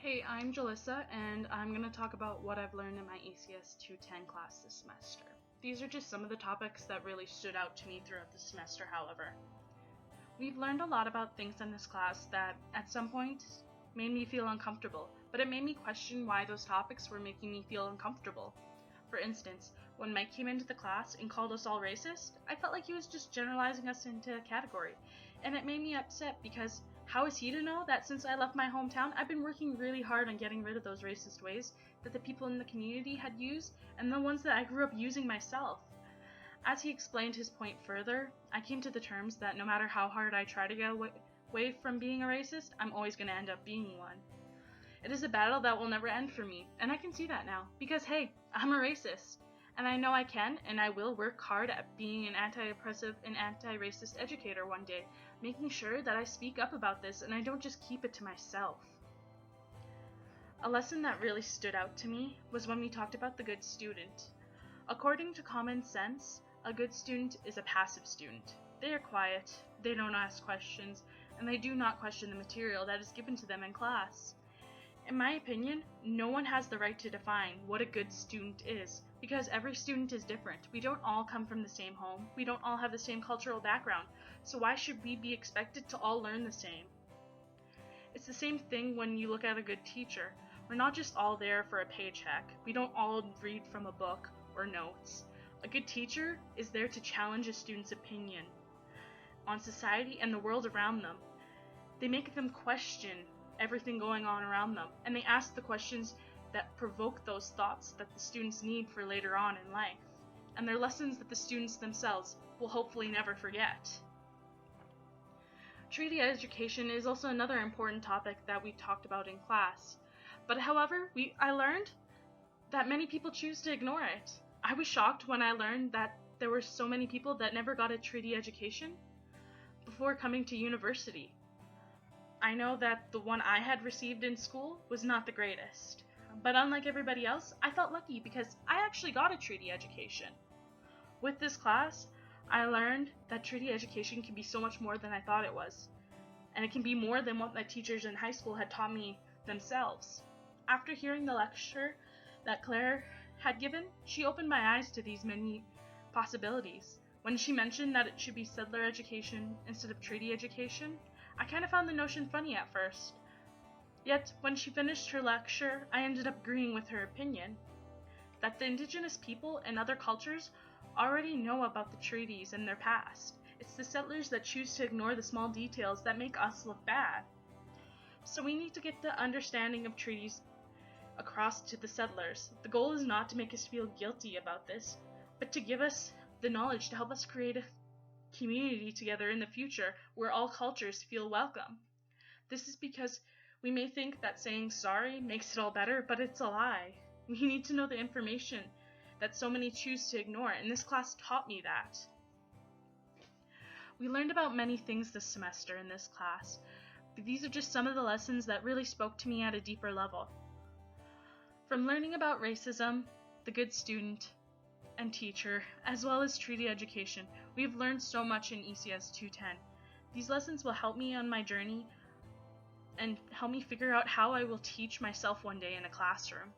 Hey, I'm Jalissa, and I'm going to talk about what I've learned in my ECS 210 class this semester. These are just some of the topics that really stood out to me throughout the semester, however. We've learned a lot about things in this class that, at some point, made me feel uncomfortable, but it made me question why those topics were making me feel uncomfortable. For instance, when Mike came into the class and called us all racist, I felt like he was just generalizing us into a category, and it made me upset because how is he to know that since I left my hometown, I've been working really hard on getting rid of those racist ways that the people in the community had used and the ones that I grew up using myself? As he explained his point further, I came to the terms that no matter how hard I try to get away from being a racist, I'm always going to end up being one. It is a battle that will never end for me, and I can see that now, because hey, I'm a racist, and I know I can and I will work hard at being an anti-oppressive and anti-racist educator one day, making sure that I speak up about this and I don't just keep it to myself. A lesson that really stood out to me was when we talked about the good student. According to common sense, a good student is a passive student. They are quiet, they don't ask questions, and they do not question the material that is given to them in class. In my opinion, no one has the right to define what a good student is, because every student is different. We don't all come from the same home, we don't all have the same cultural background, so why should we be expected to all learn the same? It's the same thing when you look at a good teacher. We're not just all there for a paycheck. We don't all read from a book or notes. A good teacher is there to challenge a student's opinion on society and the world around them. They make them question everything going on around them, and they ask the questions that provoke those thoughts that the students need for later on in life, and they're lessons that the students themselves will hopefully never forget. Treaty education is also another important topic that we talked about in class, but however, I learned that many people choose to ignore it. I was shocked when I learned that there were so many people that never got a treaty education before coming to university. I know that the one I had received in school was not the greatest, but unlike everybody else, I felt lucky because I actually got a treaty education. With this class, I learned that treaty education can be so much more than I thought it was, and it can be more than what my teachers in high school had taught me themselves. After hearing the lecture that Claire had given, she opened my eyes to these many possibilities. When she mentioned that it should be settler education instead of treaty education, I kind of found the notion funny at first. Yet, when she finished her lecture, I ended up agreeing with her opinion, that the indigenous people and other cultures already know about the treaties and their past. It's the settlers that choose to ignore the small details that make us look bad. So we need to get the understanding of treaties across to the settlers. The goal is not to make us feel guilty about this, but to give us the knowledge to help us create a community together in the future where all cultures feel welcome. This is because we may think that saying sorry makes it all better, but it's a lie. We need to know the information that so many choose to ignore, and this class taught me that. We learned about many things this semester in this class, but these are just some of the lessons that really spoke to me at a deeper level. From learning about racism, the good student, and teacher, as well as treaty education, we have learned so much in ECS 210. These lessons will help me on my journey and help me figure out how I will teach myself one day in a classroom.